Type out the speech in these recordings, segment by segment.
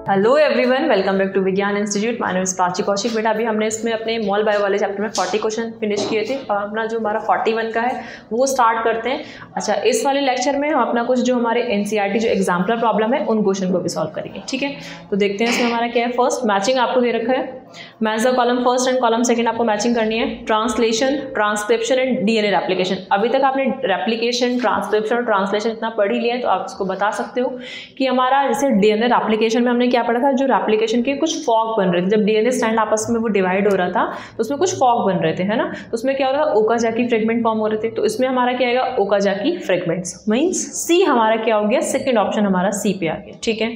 Hello everyone, welcome back to Vigyan institute. My name is Prachi Kaushik. बेटा अभी हमने इसमें अपने मॉल बायो वाले चैप्टर में 40 क्वेश्चन फिनिश किए थे और अपना जो हमारा 41 का है वो स्टार्ट करते हैं। अच्छा, इस वाले लेक्चर में हम अपना कुछ जो हमारे एनसीईआरटी जो एग्जाम्पलर प्रॉब्लम है उन क्वेश्चन को भी सॉल्व करेंगे। ठीक है, तो देखते हैं इसमें हमारा क्या है। फर्स्ट मैचिंग आपको दे रखा है, match the column first and column second आपको मैचिंग करनी है। Translation, transcription and DNA replication. अभी तक आपने रेप्लिकेशन, ट्रांसक्रिप्शन और ट्रांसलेशन इतना पढ़ ही लिया है, तो आप इसको बता सकते हो कि हमारा जैसे डीएनए रेप्लिकेशन में हमने क्या पढ़ा था, जो रेप्लिकेशन के कुछ फॉग बन रहे थे। जब डीएनए स्ट्रैंड आपस में वो डिवाइड हो रहा था तो उसमें कुछ फॉग बन रहे थे, है ना। तो उसमें क्या हो रहा था, ओकाजाकी फ्रेगमेंट फॉर्म हो रहे थे। तो इसमें हमारा क्या आएगा, ओकाजाकी फ्रेगमेंट्स। मीन्स सी हमारा क्या हो गया, सेकेंड ऑप्शन हमारा सी पे आ गया। ठीक है,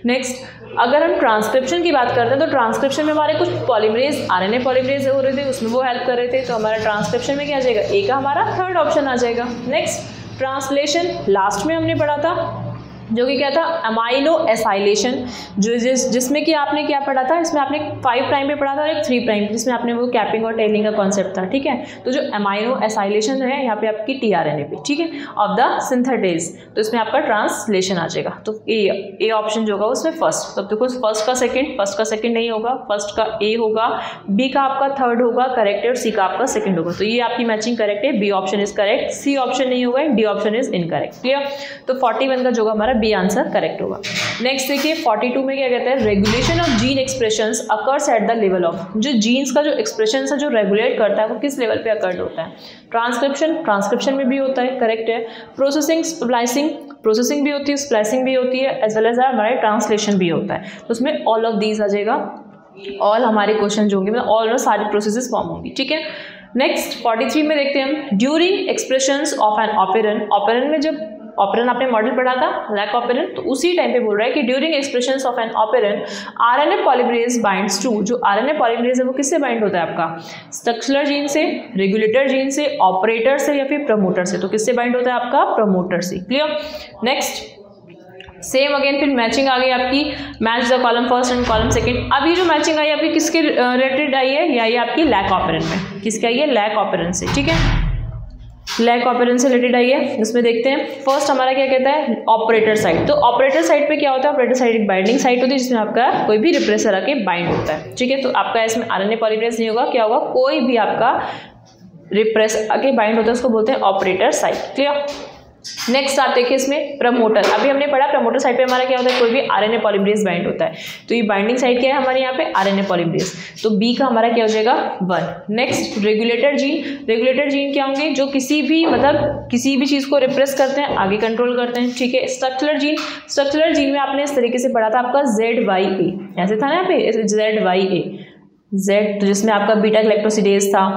नेक्स्ट अगर हम ट्रांसक्रिप्शन की बात करते हैं तो ट्रांसक्रिप्शन में हमारे कुछ पॉलीमरेज, आरएनए पॉलीमरेज हो रहे थे, उसमें वो हेल्प कर रहे थे। तो हमारा ट्रांसक्रिप्शन में क्या आ जाएगा, ए का हमारा थर्ड ऑप्शन आ जाएगा। नेक्स्ट ट्रांसलेशन, लास्ट में हमने पढ़ा था जो कि क्या था, अमाइनो एसाइलेशन, जो जिसमें कि आपने क्या पढ़ा था, इसमें आपने 5 प्राइम पे पढ़ा था और एक 3 प्राइम, जिसमें आपने वो कैपिंग और टेलिंग का कॉन्सेप्ट था। ठीक है, तो जो अमाइनो एसाइलेशन है यहाँ पे आपकी टीआरएनए पे, ठीक है, ऑफ द सिंथेटेज, तो इसमें आपका ट्रांसलेशन आ जाएगा। तो ए ऑप्शन जो होगा उसमें फर्स्ट। तो देखो फर्स्ट का सेकंड नहीं होगा, फर्स्ट का ए होगा, बी का आपका थर्ड होगा करेक्ट है, और सी का आपका सेकंड होगा। तो ये आपकी मैचिंग करेक्ट है, b option is correct, c option नहीं होगा, d option is incorrect. Clear, तो 41 का जो हमारा बी आंसर करेक्ट होगा। नेक्स्ट देखिए 42 में क्या कहते हैं, regulation of gene expressions occurs at the level of, जो जीन्स का जो एक्सप्रेशन है जो रेगुलेट करता है वो किस लेवल पे अकर्ड होता है। ट्रांसक्रिप्शन में भी होता है, करेक्ट है। प्रोसेसिंग, स्प्लाइसिंग, प्रोसेसिंग भी होती है, स्प्लाइसिंग भी होती है, एज वेल एज हमारे ट्रांसलेशन भी होता है। तो उसमें ऑल ऑफ दीज आ जाएगा, ऑल हमारे क्वेश्चन जो होंगे मतलब ऑल और सारी प्रोसेसेस फॉर्म होंगी। ठीक है, नेक्स्ट 43 में देखते हैं हम, ड्यूरिंग एक्सप्रेशंस ऑफ एन ऑपेरन। ऑपेरन में जब ऑपेरन आपने मॉडल पढ़ा था, लैक ऑपेरन, तो उसी टाइम पे बोल रहा है कि during expressions of an operon RNA polymerase binds to, जो आरएनए पॉलीमरेज है वो किससे बाइंड होता है आपका, स्ट्रक्चरल जीन से, रेगुलेटर जीन से, ऑपरेटर से या फिर प्रमोटर से। तो किससे बाइंड होता है आपका, प्रमोटर से। क्लियर, नेक्स्ट सेम अगेन फिर मैचिंग आ गई आपकी, match the column first and column second. अभी जो मैचिंग आई आपकी किसके रिलेटेड आई है, या ये आपकी लैक ऑपेरन में, किसके आई है, लैक ऑपेरन से। ठीक है, लैक ऑपेरन से रिलेटेड आई है। इसमें देखते हैं फर्स्ट हमारा क्या कहता है, ऑपरेटर साइड। तो ऑपरेटर साइड पे क्या होता है, ऑपरेटर साइड एक बाइंडिंग साइट होती है जिसमें आपका कोई भी रिप्रेसर आके बाइंड होता है। ठीक है, तो आपका इसमें आरएनए पॉलीमरेज नहीं होगा, क्या होगा, कोई भी आपका रिप्रेस आके बाइंड होता है, उसको बोलते हैं ऑपरेटर साइट। क्लियर, नेक्स्ट आप देखिए इसमें प्रमोटर। अभी हमने पढ़ा प्रमोटर साइड पे हमारा क्या होता है, कोई भी आरएनए पॉलीमरेज बाइंड होता है। तो ये बाइंडिंग साइड क्या है हमारे यहाँ पे, आरएनए पॉलीमरेज। तो बी का हमारा क्या हो जाएगा, 1। Next regulator gene. Regulator gene क्या होंगे, जो किसी भी मतलब किसी भी चीज को रिप्रेस करते हैं, आगे कंट्रोल करते हैं। ठीक है, स्ट्रक्चरल जीन। स्ट्रक्चरल जीन में आपने इस तरीके से पढ़ा था आपका ZYA, ऐसे था ना यहाँ पे ZYA, Z, तो जिसमें आपका बीटा ग्लैक्टोसिडेज था,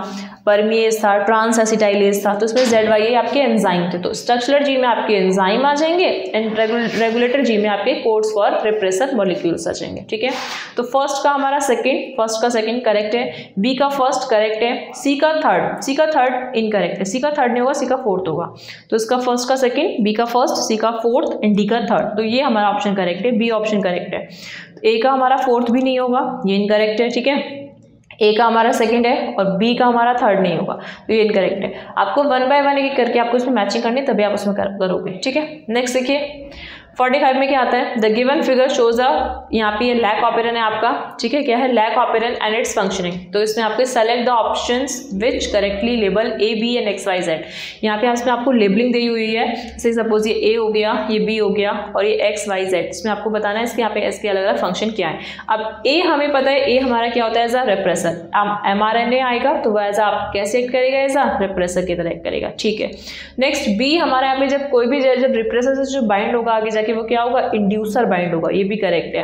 परमिएज था, ट्रांस एसिटाइलेज था। तो इसमें ZYA आपके एंजाइम थे। तो स्ट्रक्चरल जीन में आपके एंजाइम आ जाएंगे एंड रेगुलेटर जीन में आपके कोड्स फॉर रिप्रेसर मॉलिक्यूल्स आ जाएंगे। ठीक है, तो फर्स्ट का हमारा फर्स्ट का सेकंड करेक्ट है, बी का फर्स्ट करेक्ट है, सी का थर्ड इनकरेक्ट है, सी का थर्ड नहीं होगा, सी का फोर्थ होगा। तो इसका फर्स्ट का सेकंड, बी का फर्स्ट, सी का फोर्थ एंड डी का थर्ड। तो ये हमारा ऑप्शन करेक्ट है, बी ऑप्शन करेक्ट है। ए का हमारा फोर्थ भी नहीं होगा, ये इनकरेक्ट है। ठीक है, ए का हमारा सेकंड है और बी का हमारा थर्ड नहीं होगा, तो ये इनकरेक्ट है। आपको 1 बाय 1 एक करके आपको इसमें मैचिंग करनी है, तभी आप उसमें करोगे। ठीक है, नेक्स्ट देखिए 45 में क्या आता है, द गिवन फिगर शोज अ, यहाँ पे ये लैक ऑपेरन है आपका। ठीक है, क्या है, lac operon and its functioning. तो इसमें आपके select the options which correctly label a b and XYZ। यहाँ पे इसमें आपको लेबलिंग दी हुई है, जैसे सपोज ये ए हो गया, ये बी हो गया और ये XYZ। इसमें आपको बताना है इसके यहाँ पे इसके अलग अलग फंक्शन क्या है। अब ए हमें पता है, ए हमारा क्या होता है, एज अ रिप्रेसर। mRNA आएगा तो वह एज आप कैसे एक्ट करेगा, एज अ रिप्रेसर की तरह एक्ट करेगा। ठीक है, नेक्स्ट बी हमारे यहाँ पे जब कोई भी जब रिप्रेसर से जो बाइंड होगा आगे जाके वो क्या होगा, इंड्यूसर बाइंड होगा, ये भी करेक्ट है।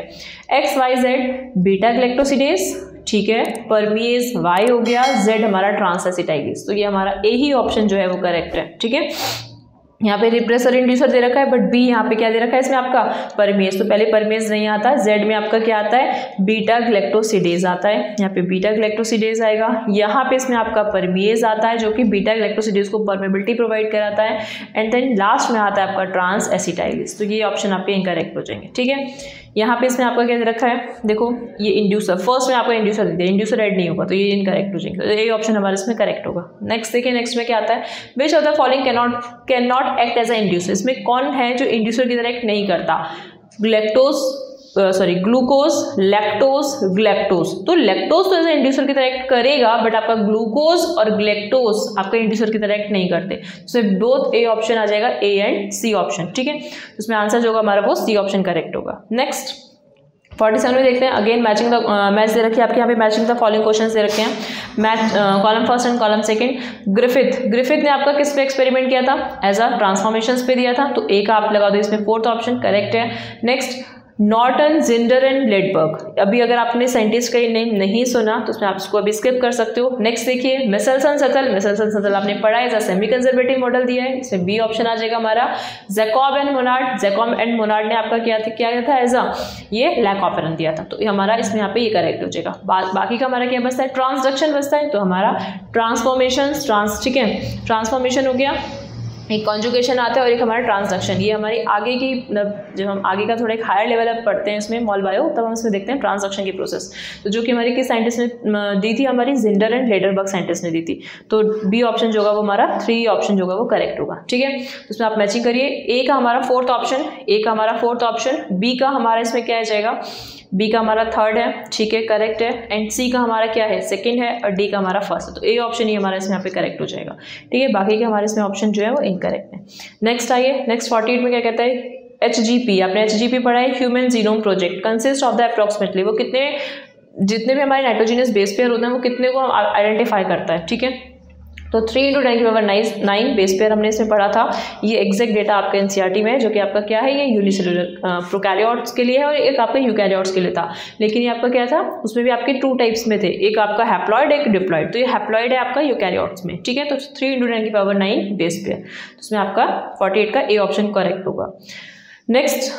XYZ बीटा ग्लैक्टोसिडेज, ठीक है, परमिएज Y हो गया, Z हमारा ट्रांस एसिटाइलेज। तो ये हमारा ए ही ऑप्शन जो है वो करेक्ट है। ठीक है, यहाँ पे रिप्रेसर इंड्यूसर दे रखा है, बट बी यहाँ पे क्या दे रखा है इसमें आपका परमेज। तो पहले परमेज नहीं आता, जेड में आपका क्या आता है, बीटा ग्लैक्टोसिडेज आता है। यहाँ पे बीटा ग्लैक्टोसिडेज आएगा, यहाँ पे इसमें आपका परमेज आता है जो कि बीटा ग्लैक्टोसिडेज को परमेबिलिटी प्रोवाइड कराता है, एंड देन लास्ट में आता है आपका ट्रांस एसिटाइलेज। तो ये ऑप्शन आपके इनकरेक्ट हो जाएंगे। ठीक है, यहाँ पे इसमें आपका क्या दे रखा है, देखो ये इंड्यूसर, फर्स्ट में आपका इंड्यूसर दे दिया, इंड्यूसर ऐड नहीं होगा तो ये इनकरेक्ट हो जाएंगे। तो ये ऑप्शन हमारे इसमें करेक्ट होगा। नेक्स्ट देखिए, नेक्स्ट में क्या आता है, which of the following can not act as a inducer. इसमें कौन है जो इंड्यूसर की तरह एक्ट नहीं करता, ग्लैक्टोज ग्लूकोज, लैक्टोज, ग्लैक्टोज। तो लैक्टोज तो एज इंड्यूसर की तरह एक्ट करेगा, बट आपका ग्लूकोज और ग्लैक्टोज आपका इंड्यूसर की तरह एक्ट नहीं करते। तो बोथ ए ऑप्शन आ जाएगा, ए एंड सी ऑप्शन, ठीक है। इसमें आंसर जो होगा हमारा वो सी ऑप्शन करेक्ट होगा। नेक्स्ट 47 में देखते हैं, अगेन मैचिंग द मैच दे रखी है आपके यहाँ पे, मैचिंग द फॉलोइंग क्वेश्चन दे रखे हैं। Match column first and column second. Griffith ने आपका किस पे एक्सपेरिमेंट किया था? एज अ ट्रांसफॉर्मेशंस पे दिया था, तो ए का आप लगा दो इसमें, फोर्थ ऑप्शन करेक्ट है। Next Norton, Zinder and Lederberg. अभी अगर आपने साइंटिस्ट का नेम नहीं सुना तो उसमें आप इसको अभी स्किप कर सकते हो। नेक्स्ट देखिए मिसेल्सन सटल आपने पढ़ा है, सेमी कंजर्वेटिव मॉडल दिया है, इसमें बी ऑप्शन आ जाएगा हमारा। जैकब एंड मोनार्ड ने आपका क्या था एज अ ये लैक ऑपरेंट दिया था, तो हमारा इसमें यहाँ पे ये करेक्ट हो जाएगा। बाकी का हमारा क्या बचता है? ट्रांसडक्शन बचता है, तो हमारा ट्रांसफॉर्मेशन, ठीक है, ट्रांसफॉर्मेशन हो गया, एक कॉन्जुगेशन आता है और एक हमारा ट्रांसडक्शन। ये हमारी आगे की, जब हम आगे का थोड़ा एक हायर लेवल अब पढ़ते हैं इसमें मॉल बायो, तब हम इसमें देखते हैं ट्रांसडक्शन की प्रोसेस। तो जो कि हमारी किस साइंटिस्ट ने दी थी? हमारी जिंडर एंड लेडरबर्ग साइंटिस्ट ने दी थी। तो बी ऑप्शन जो होगा वो हमारा 3 ऑप्शन जो होगा वो करेक्ट होगा, ठीक है। तो इसमें आप मैचिंग करिए। ए का हमारा फोर्थ ऑप्शन, बी का हमारा इसमें क्या आ जाएगा? बी का हमारा थर्ड है, ठीक है, करेक्ट है। एंड सी का हमारा क्या है? सेकंड है, और डी का हमारा फर्स्ट है। तो ए ऑप्शन ही हमारा इसमें यहाँ पे करेक्ट हो जाएगा, ठीक है। बाकी के हमारे इसमें ऑप्शन जो है वो इनकरेक्ट है। नेक्स्ट आइए, नेक्स्ट 48 में क्या कहता है? HGP, आपने HGP पढ़ा है, human genome project, consist of the approximately, वो जितने भी हमारे नाइट्रोजनस बेस पेयर होते हैं वो कितने को आइडेंटिफाई करता है, ठीक है। तो 3 × 10⁹ बेस पेयर हमने इसमें पढ़ा था। ये एग्जैक्ट डेटा आपका एनसीईआरटी में है, जो कि आपका क्या है, ये यूनिसेलुलर प्रोकैरियोट्स के लिए है और एक आपका यूकैरियोट्स के लिए था। लेकिन ये आपका क्या था, उसमें भी आपके 2 टाइप्स में थे, एक आपका हैप्लॉइड, एक डिप्लॉइड। तो ये हैप्लॉइड है आपका यूकैरियोट्स में, ठीक है। तो 3 × 10⁹ बेस पेयर, तो उसमें आपका 48 का ए ऑप्शन करेक्ट होगा। नेक्स्ट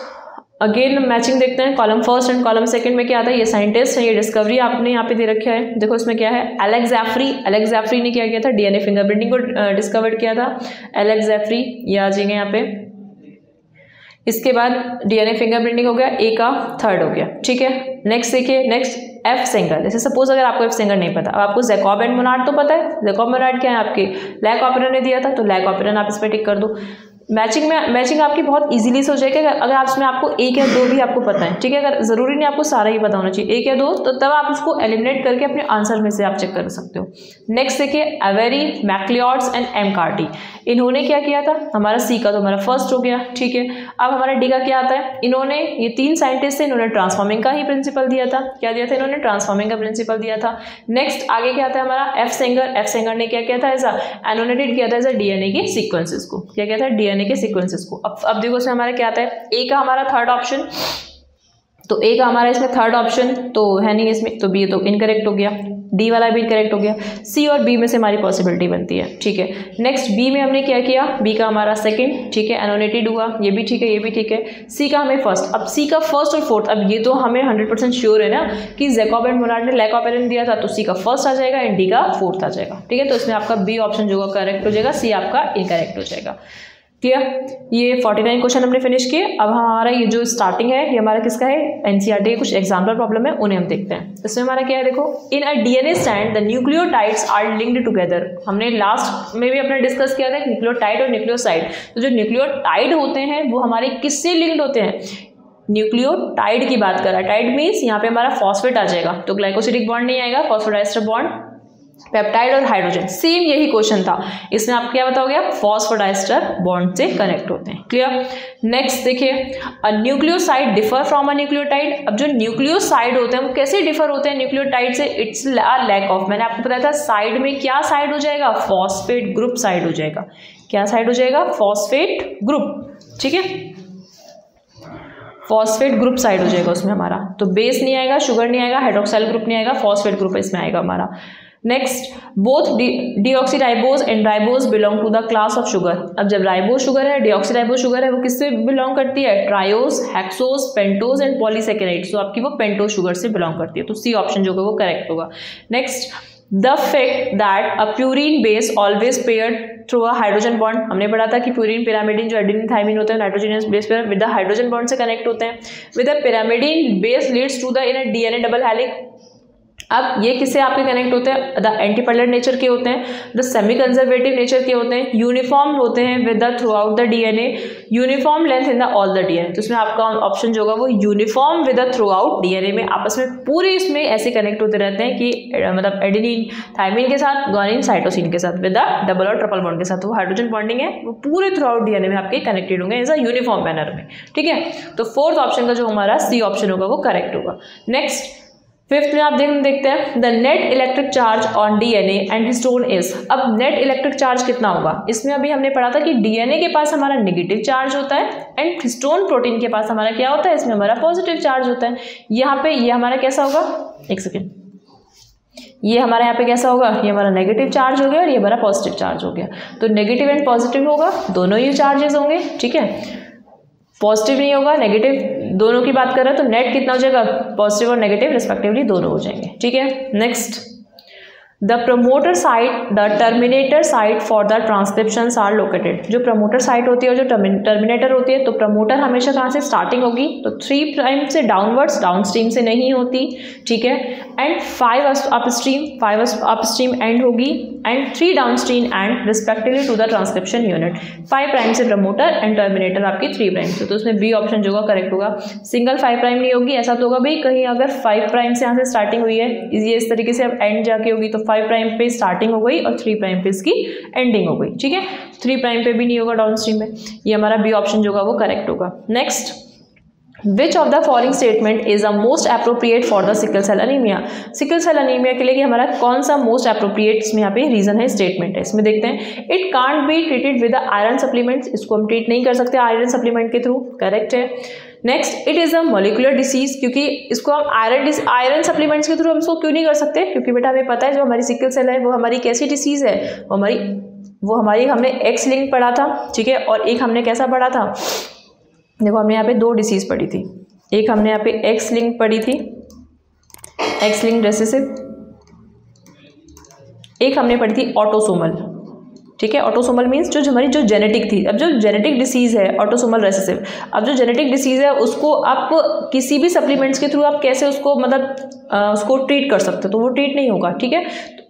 अगेन मैचिंग देखते हैं, column first and column second में क्या आता है? ये साइंटिस्ट है, ये डिस्कवरी आपने यहाँ पे दे रखा है। देखो इसमें क्या है? एलेक्स जैफ्री ने क्या किया था? डीएनए फिंगरप्रिंटिंग को डिस्कवर किया था। एलेक्स जैफ्री, ये आ जाएंगे यहाँ पे। इसके बाद डीएनए फिंगरप्रिंटिंग हो गया, ए का थर्ड हो गया, ठीक है। नेक्स्ट देखिए, नेक्स्ट एफ सेंगर। जैसे सपोज अगर आपको एफ सेंगर नहीं पता, अब आपको जैकब एंड मोनार्ड तो पता है। जैकब मोनार्ड क्या है? आपके लैक ऑपरेंट ने दिया था, तो लैक ऑपरेंट आप इस पर टिक कर दो। मैचिंग आपकी बहुत इजीली से हो जाएगी अगर आप इसमें आपको 1 या 2 भी आपको पता है, ठीक है। अगर जरूरी नहीं आपको सारा ही पता होना चाहिए, 1 या 2, तो तब आप उसको एलिमिनेट करके अपने आंसर में से आप चेक कर सकते हो। नेक्स्ट देखिए, एवेरी, मैक्लिओड्स एंड एम कार्टी, इन्होंने क्या किया था? हमारा सी का तो हमारा फर्स्ट हो गया, ठीक है। अब हमारा डी का क्या आता है? इन्होंने, ये 3 साइंटिस्ट थे, इन्होंने ट्रांसफॉर्मिंग का ही प्रिंसिपल दिया था। क्या दिया था इन्होंने? ट्रांसफॉर्मिंग का प्रिंसिपल दिया था। नेक्स्ट आगे क्या आता है हमारा? एफ सेंगर ने क्या किया था? ऐसा एनोटेट किया था, ऐसा डीएनए के सीक्वेंसेस को, क्या किया था? डीएनए के सीक्वेंसेस को। अब देखो इसमें हमारा क्या आता है? ए का हमारा थर्ड ऑप्शन, तो ए का हमारा इसमें थर्ड ऑप्शन तो है नहीं इसमें, तो बी तो इनकरेक्ट हो गया। डी वाला भी इनकरेक्ट हो गया। सी और बी में से हमारी पॉसिबिलिटी बनती है, ठीक है। नेक्स्ट बी में हमने क्या किया? बी का हमारा सेकंड, ठीक है, एनोनेटेड हुआ, ये भी ठीक है, ये भी ठीक है। सी का हमें फर्स्ट। अब सी का फर्स्ट और फोर्थ, अब ये तो हमें 100% श्योर है ना कि जैकब एंड मोनार्ड ने लैक ऑपरेंट दिया था, तो सी का फर्स्ट आ जाएगा एंड डी का फोर्थ आ जाएगा, ठीक है। तो इसमें आपका बी ऑप्शन जो करेक्ट हो जाएगा, सी आपका इनकरेक्ट हो जाएगा। क्लियर? ये 49 क्वेश्चन हमने फिनिश किए। अब हमारा ये जो स्टार्टिंग है ये हमारा किसका है? एनसीईआरटी के कुछ एग्जाम्पल प्रॉब्लम है, उन्हें हम देखते हैं। इसमें हमारा क्या है? देखो, in a DNA strand the nucleotides are linked together. हमने लास्ट में भी अपना डिस्कस किया था न्यूक्लियोटाइड और न्यूक्लियोसाइड। तो जो न्यूक्लियोटाइड होते हैं वो हमारे किससे लिंक्ड होते हैं? न्यूक्लियोटाइड की बात कर रहा है। टाइड मीन्स यहाँ पे हमारा फॉस्फेट आ जाएगा, तो ग्लाइकोसिडिक बॉन्ड नहीं आएगा, फॉस्फोडाइस्टर बॉन्ड, पेप्टाइड और हाइड्रोजन, सेम यही क्वेश्चन था। इसमें आपको क्या बताओगे? फॉस्फोडाइस्टर बॉन्ड से कनेक्ट होते हैं। क्लियर? नेक्स्ट देखिए, a nucleoside differ from a nucleotide. अब जो न्यूक्लियोसाइड होते हैं वो कैसे डिफर होते हैं न्यूक्लियोटाइड से? इट्स अ लैक ऑफ, मैंने आपको बताया था साइड में क्या साइड हो जाएगा? फॉस्फेट ग्रुप साइड हो जाएगा। क्या साइड हो जाएगा? फॉस्फेट ग्रुप, ठीक है, फॉस्फेट ग्रुप साइड हो जाएगा उसमें हमारा। तो बेस नहीं आएगा, शुगर नहीं आएगा, हाइड्रोक्साइल ग्रुप नहीं आएगा, फॉस्फेट ग्रुप इसमें आएगा हमारा। Next, both deoxyribose and ribose belong to the class of sugar. अब जब राइबोज शुगर है, डीऑक्सीराइबोज शुगर है, वो किससे बिलोंग करती है? Triose, hexose, pentose and polysaccharides. तो आपकी वो पेंटोज शुगर से बिलोंग करती है, तो सी ऑप्शन जो होगा वो करेक्ट होगा। Next, the fact that a purine base always paired through a hydrogen bond. हमने पढ़ा था कि प्यूरिन पिरामिडिन जो एडेनिन थाइमिन होते हैं nitrogenous base pair with the hydrogen bond से कनेक्ट होते हैं। With the pyrimidine base leads to the in a DNA double helix. अब ये किससे आपके कनेक्ट होते हैं, द एंटीपैरेलल नेचर के होते हैं, द सेमी कंजर्वेटिव नेचर के होते हैं, यूनिफॉर्म होते हैं with the through out the DNA, uniform length in the all the DNA. तो इसमें आपका ऑप्शन जो होगा वो uniform with the through out DNA में आपस में पूरे इसमें ऐसे कनेक्ट होते रहते हैं कि मतलब एडेनिन थायमिन के साथ, ग्वानिन साइटोसिन के साथ विद द डबल और ट्रिपल बॉन्ड के साथ, वो हाइड्रोजन बॉन्डिंग है वो पूरे थ्रू आउट डीएनए में आपके कनेक्टेड होंगे एज अ यूनिफॉर्म मैनर में। ठीक है, तो फोर्थ ऑप्शन का जो हमारा सी ऑप्शन होगा वो करेक्ट होगा। नेक्स्ट फिफ्थ में आप देखते हैं the net electric charge on DNA and histone is. अब नेट इलेक्ट्रिक चार्ज कितना होगा, इसमें अभी हमने पढ़ा था कि डीएनए के पास हमारा नेगेटिव चार्ज होता है एंड हिस्टोन प्रोटीन के पास हमारा क्या होता है, इसमें हमारा पॉजिटिव चार्ज होता है। यहाँ पे ये हमारा कैसा होगा, एक सेकेंड, ये हमारा यहाँ पे कैसा होगा, ये हमारा नेगेटिव चार्ज हो गया और ये हमारा पॉजिटिव चार्ज हो गया। तो नेगेटिव एंड पॉजिटिव होगा, दोनों ही चार्जेस होंगे। ठीक है, पॉजिटिव नहीं होगा, नेगेटिव, दोनों की बात कर रहे हैं तो नेट कितना हो जाएगा, पॉजिटिव और नेगेटिव रिस्पेक्टिवली दोनों हो जाएंगे। ठीक है, next the promoter site the terminator site for the transcriptions are located. जो प्रमोटर साइट होती है और जो टर्मिनेटर होती है, तो प्रमोटर हमेशा कहाँ से स्टार्टिंग होगी, तो 3 प्राइम से डाउनवर्ड्स, डाउनस्ट्रीम से नहीं होती। ठीक है, एंड 5 अपस्ट्रीम एंड होगी and 3 downstream end respectively to the transcription unit. 5 prime से प्रमोटर एंड टर्मिनेटर आपकी 3 प्राइम से, तो उसमें बी ऑप्शन जो होगा करेक्ट होगा। सिंगल 5 प्राइम नहीं होगी, ऐसा तो होगा भाई कहीं अगर 5 प्राइम से यहाँ से स्टार्टिंग हुई है, ये इस तरीके से अब एंड जाके होगी तो 5 प्राइम पे स्टार्टिंग हो गई और 3 प्राइम पे इसकी एंडिंग हो गई। ठीक है, 3 प्राइम पे भी नहीं होगा डाउनस्ट्रीम में, ये हमारा बी ऑप्शन जो होगा वो करेक्ट होगा। Next which of the following statement is the most appropriate for the sickle cell anemia. Sickle cell anemia के लिए कि हमारा कौन सा मोस्ट अप्रोप्रिएट इसमें यहाँ पे रीजन है, स्टेटमेंट है। इसमें देखते हैं it can't be treated with iron supplements, इसको हम ट्रीट नहीं कर सकते आयरन सप्लीमेंट के थ्रू, करेक्ट है। Next it is a molecular disease, क्योंकि इसको हम आयरन सप्लीमेंट्स के थ्रू हम इसको क्यों नहीं कर सकते, क्योंकि बेटा हमें पता है जो हमारी सिकल सेल है वो हमारी कैसी डिसीज़ है, वो हमारी हमने एक्स लिंक पढ़ा था। ठीक है, और एक हमने कैसा पढ़ा था, देखो हमने यहाँ पे 2 डिसीज़ पढ़ी थी, एक हमने यहाँ पे एक्स लिंक पढ़ी थी, एक्स लिंक रेसेसिव, एक हमने पढ़ी थी ऑटोसोमल। ठीक है, ऑटोसोमल मीन्स जो हमारी जो जेनेटिक थी। अब जो जेनेटिक डिसीज़ है ऑटोसोमल रेसेसिव, अब जो जेनेटिक डिसीज़ है उसको आप किसी भी सप्लीमेंट्स के थ्रू आप कैसे उसको मतलब उसको ट्रीट कर सकते हो, तो वो ट्रीट नहीं होगा। ठीक है,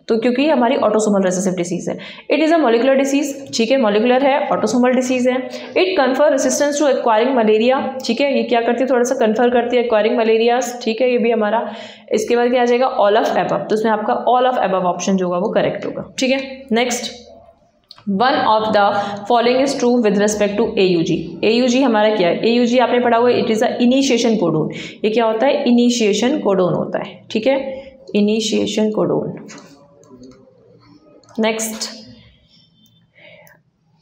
तो क्योंकि हमारी ऑटोसोमल रेसेसिव डिसीज़ है। It is a molecular disease, ठीक है, मॉलिकुलर है, ऑटोसोमल डिसीज़ है। It confer resistance to acquiring malaria. ठीक है, ये क्या करती है, थोड़ा सा कन्फर करती है एक्वायरिंग मलेरियाज। ठीक है, ये भी हमारा, इसके बाद क्या आ जाएगा, ऑल ऑफ एबव, तो इसमें आपका ऑल ऑफ एबव ऑप्शन जो होगा वो करेक्ट होगा। ठीक है, next one of the following is true with respect to AUG। AUG हमारा क्या है, AUG आपने पढ़ा हुआ है, it is a initiation codon. ये क्या होता है, इनिशिएशन कोडोन होता है। ठीक है, initiation codon. Next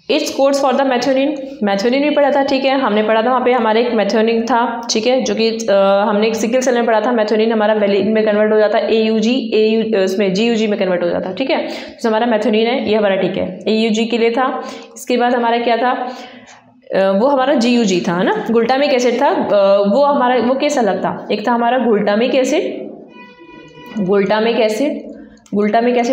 it's codes for the मेथ्योनिन, मेथ्योनिन भी पढ़ा था। ठीक है, हमने पढ़ा था वहाँ पे हमारे एक मेथ्योनिन था। ठीक है, जो कि हमने एक सिकल सेल में पढ़ा था, मेथ्योनिन हमारा वेलिन में कन्वर्ट हो जाता है, AUG उसमें GUG में कन्वर्ट हो जाता है। ठीक है, तो हमारा मेथ्योनिन है ये हमारा, ठीक है, AUG के लिए था। इसके बाद हमारा क्या था, वो हमारा GUG था, है ना, ग्लूटामिक एसिड था। वो हमारा वो कैसा लगता, एक था हमारा ग्लूटामिक एसिड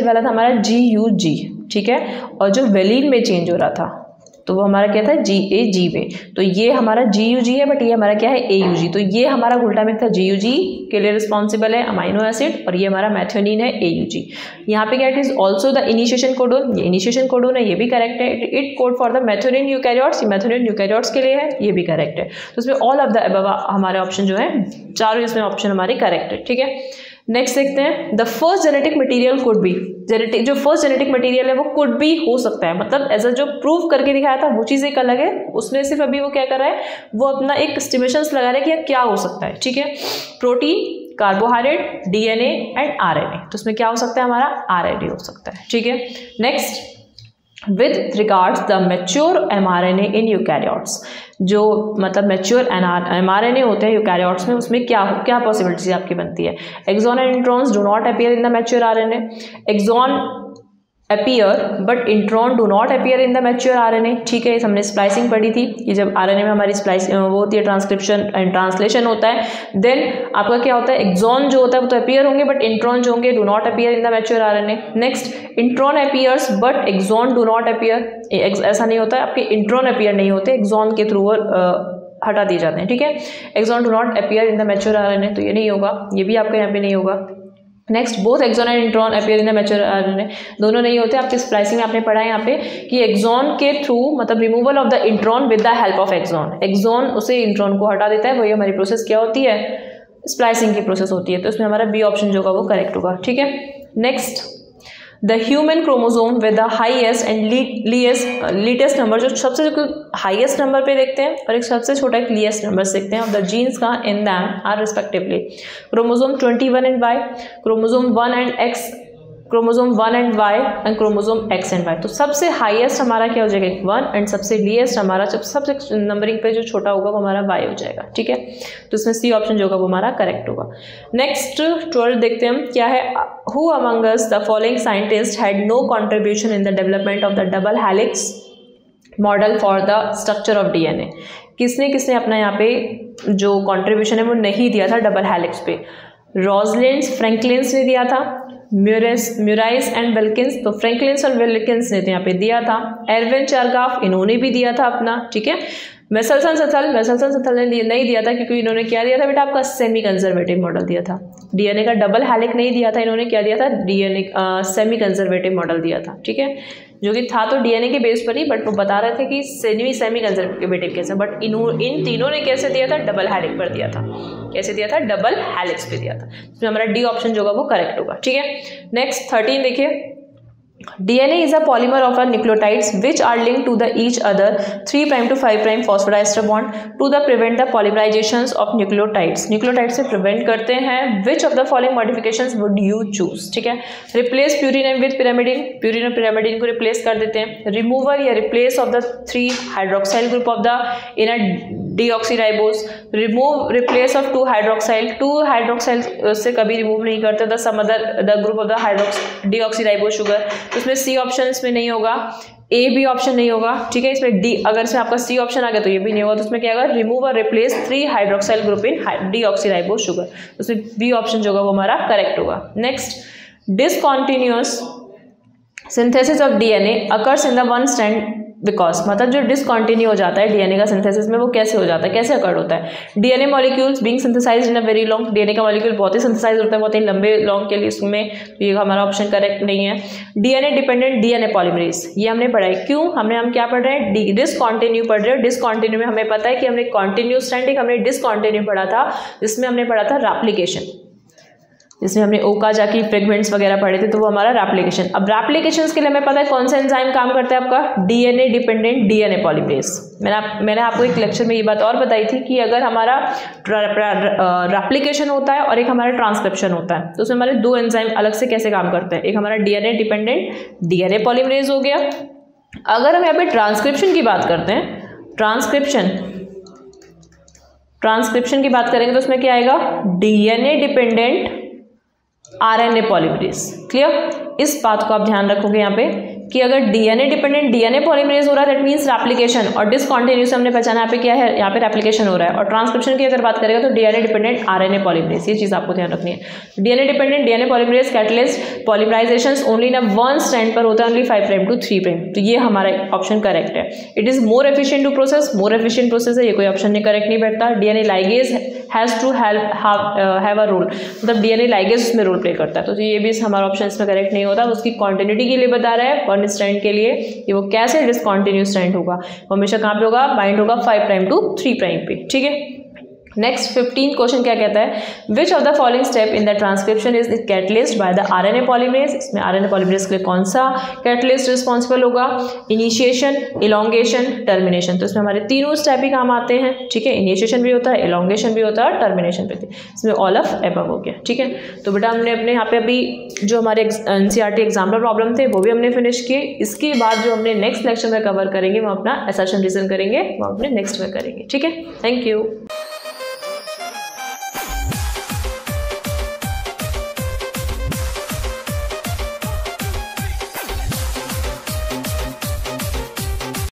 वाला था हमारा GUG। ठीक है, और जो वेलिन में चेंज हो रहा था तो वो हमारा क्या था, GAG में। तो ये हमारा GUG है, बट ये हमारा क्या है, AUG। तो ये हमारा ग्लूटामिक था, GUG के लिए रिस्पॉन्सिबल है, अमाइनो एसिड, और ये हमारा मेथ्योनिन है, AUG। यहाँ पे क्या, it is also the initiation codon, ये इनिशिएशन कोडोन है, ये भी करेक्ट है। It code for the मेथ्योनिन eukaryotes, ये मेथ्योनिन यूकैरियोट्स के लिए है, ये भी करेक्ट है। तो उसमें ऑल ऑफ द अबव हमारे ऑप्शन जो है, चारों इसमें ऑप्शन हमारे करेक्ट है। ठीक है, नेक्स्ट देखते हैं the first genetic material could be. Genetic जो फर्स्ट जेनेटिक मटेरियल है वो कुड बी हो सकता है, मतलब एज अ जो प्रूव करके दिखाया था वो चीज़ एक अलग है, उसमें सिर्फ अभी वो क्या कर रहा है, वो अपना एक एस्टिमेशंस लगा रहा है कि क्या हो सकता है। ठीक है, protein, carbohydrate, DNA and RNA, तो उसमें क्या हो सकता है, हमारा RNA हो सकता है। ठीक है, next with regards the mature mRNA in eukaryotes, जो मतलब मैच्योर mRNA होते हैं यूकैरियोट्स में, उसमें क्या पॉसिबिलिटीज आपकी बनती है। Exon and introns do not appear in the mature RNA, exon appear but intron do not appear in the mature RNA। ठीक है, हमने स्प्लाइसिंग पढ़ी थी कि जब RNA में हमारी स्प्लाइस वो होती है, ट्रांसक्रिप्शन एंड ट्रांसलेशन होता है, देन आपका क्या होता है, एक्सॉन जो होता है वो तो अपीयर होंगे, बट इंट्रॉन जो होंगे do not appear in the mature RNA। Next intron appears but exon do not appear, ऐसा नहीं होता है, आपके इंट्रॉन अपीयर नहीं होते, एक्सॉन के थ्रू हटा दिए जाते हैं। ठीक है, exon do not appear in the mature RNA, तो ये नहीं होगा, ये भी आपका यहाँ पे नहीं होगा। Next, both exon and intron appear in the mature RNA, दोनों नहीं होते। आपके स्प्लाइसिंग में आपने पढ़ा है यहाँ पे कि एक्सॉन के थ्रू मतलब removal of the intron with the help of exon, exon उसे इंट्रॉन को हटा देता है, वही हमारी प्रोसेस क्या होती है, स्प्लाइसिंग की प्रोसेस होती है। तो इसमें हमारा बी ऑप्शन जो होगा वो करेक्ट होगा, ठीक है। Next, the human chromosome with the highest and latest number, जो सबसे हाईएस्ट नंबर पे देखते हैं और एक सबसे छोटा एक लीएस्ट नंबर देखते हैं, ऑफ द जीन्स का in them are respectively chromosome 21 and Y, chromosome 1 and X, chromosome 1 and Y and chromosome X and Y. तो सबसे हाईएस्ट हमारा क्या हो जाएगा 1 एंड सबसे लीएस्ट हमारा जब सबसे नंबरिंग पे जो छोटा होगा वो हमारा वाई हो जाएगा, ठीक है। तो इसमें सी ऑप्शन जो होगा वो हमारा करेक्ट होगा। नेक्स्ट 12 देखते हैं हम क्या है, who among us the following scientist had no contribution in the development of the double helix model for the structure of DNA. किसने किसने अपना यहाँ पे जो कंट्रीब्यूशन है वो नहीं दिया था डबल हेलिक्स पे, रोजलिंस फ्रैंकलिन्स ने दिया था, म्यूराइस एंड विल्किंस, तो फ्रैंकलिन्स और विल्किंस ने तो यहाँ पे दिया था, एरविन चारगाफ इन्होंने भी दिया था अपना, ठीक है। मेसलसन सथल ने नहीं दिया था क्योंकि इन्होंने क्या दिया था बेटा, आपका सेमी कंजर्वेटिव मॉडल दिया था, डीएनए का डबल हेलिक नहीं दिया था, इन्होंने क्या दिया था, डीएनए सेमी कंजर्वेटिव मॉडल दिया था, ठीक है, जो कि था तो डीएनए के बेस पर ही, बट वो बता रहे थे कि सेमी कंजर्वेटिव कैसे, बट इन तीनों ने कैसे दिया था, डबल हेलिक पर दिया था, कैसे दिया था, डबल हेलिक्स पे दिया था। इसमें हमारा डी ऑप्शन जो होगा वो करेक्ट होगा, ठीक है। नेक्स्ट 13 देखिए, DNA is a polymer of our nucleotides which are linked to the each other 3' to 5' phosphodiester bond to the prevent the polymerizations of nucleotides. Nucleotides से prevent करते हैं। Which of the following modifications would you choose? ठीक है, replace purine with pyrimidine, purine और pyrimidine को replace कर देते हैं। Remover या replace of the 3 hydroxyl group of the in a deoxyribose, replace of 2 hydroxyl से कभी रिमूव नहीं करते the group of the deoxyribose sugar, तो इसमें सी ऑप्शन इसमें नहीं होगा, ए बी ऑप्शन नहीं होगा, ठीक है। इसमें डी, अगर इसमें आपका सी ऑप्शन आ गया तो ये भी नहीं होगा, तो इसमें क्या होगा, रिमूव और replace 3 hydroxyl group in deoxyribose sugar, तो इसमें बी ऑप्शन जो होगा वो हमारा करेक्ट होगा। Next, discontinuous synthesis of DNA occurs in the one strand because, मतलब जो डिसकॉन्टिन्यू हो जाता है डीएनए का सिंथेसिस में वो कैसे हो जाता है, कैसे अकर्ड होता है। DNA molecules being synthesized in a very long, DNA का मॉलिक्यूल बहुत ही सिंथेसाइज होता है बहुत ही लंबे लॉन्ग के लिए, इसमें तो ये हमारा ऑप्शन करेक्ट नहीं है। डीएनए डिपेंडेंट डीएनए पॉलीमरेज, ये हमने पढ़ा है, क्यों हम क्या पढ़ रहे हैं, डिसकॉन्टिन्यू पढ़ रहे हैं। डिसकॉन्टिन्यू में हमें पता है कि हमने कॉन्टिन्यू स्ट्रैंड, एक हमने डिसकॉन्टिन्यू पढ़ा था, जिसमें हमने पढ़ा था रैप्लिकेशन, जिसमें हमने ओकाजाकी फ्रेगमेंट्स वगैरह पढ़े थे, तो वो हमारा रैप्लिकेशन। अब रैप्लिकेशंस के लिए हमें पता है कौन सा एंजाइम काम करता है, आपका डीएनए डिपेंडेंट डीएनए पॉलीमरेज। मैंने आपको एक लेक्चर में ये बात और बताई थी कि अगर हमारा रैप्लिकेशन होता है और एक हमारा ट्रांसक्रिप्शन होता है, तो उसमें हमारे 2 एंजाइम अलग से कैसे काम करते हैं, एक हमारा डीएनए डिपेंडेंट डीएनए पॉलीमरेज हो गया। अगर हम यहाँ पे ट्रांसक्रिप्शन की बात करते हैं, ट्रांसक्रिप्शन की बात करेंगे तो उसमें क्या आएगा, DNA dependent RNA polymerase. Clear, इस बात को आप ध्यान रखोगे यहाँ पे कि अगर डीएनए डिपेंडेंट डीएनए पॉलीमरेज हो रहा है दैट मींस रैप्लिकेशन, और डिसकॉन्टिन्यू से हमने पहचाना यहाँ पे क्या है, यहाँ पे रैप्लिकेशन हो रहा है। और ट्रांसक्रिप्शन की अगर बात करेगा तो डीएनए डिपेंडेंट आरएनए पॉलीमरेज, ये चीज आपको ध्यान रखनी है। DNA dependent DNA polymerase catalyst polymerisations only in one strand पर होता है, ओनली 5' to 3', तो ये हमारा ऑप्शन करेक्ट है। It is more efficient to process, more efficient process है, ये कोई ऑप्शन नहीं करेक्ट नहीं बैठता। DNA ligase has to have a role, मतलब डीएनए लाइगेज उसमें रोल प्ले करता है, तो ये भी हमारा ऑप्शन इसमें करेक्ट नहीं होता। उसकी कॉन्टिन्यूटी के लिए बता रहा है वन स्ट्रैंड के लिए कि वो कैसे डिसकॉन्टिन्यू स्ट्रैंड होगा, हमेशा कहाँ पे होगा, बाइंड होगा 5' to 3' पे, ठीक है। नेक्स्ट 15 क्वेश्चन क्या कहता है, which of the following step in the transcription is catalyst by the RNA polymerase. इसमें आरएनए पॉलीमरेज के लिए कौन सा कैटलिस्ट रिस्पॉन्सिबल होगा, इनिशिएशन, इलोंगेशन, टर्मिनेशन। तो इसमें हमारे तीनों स्टेप ही काम आते हैं, ठीक है, इनिशिएशन भी होता है, इलोंगेशन भी होता है, टर्मिनेशन भी, इसमें ऑल ऑफ एबव हो गया, ठीक है। तो बेटा हमने अपने यहाँ पे अभी जो हमारे एनसीईआरटी एग्जाम्पल प्रॉब्लम थे वो भी हमने फिनिश किए। इसके बाद जो हमने नेक्स्ट लेक्चर में कवर करेंगे वो अपना असर्शन रीजन करेंगे, वो अपने नेक्स्ट में करेंगे, ठीक है। Thank you.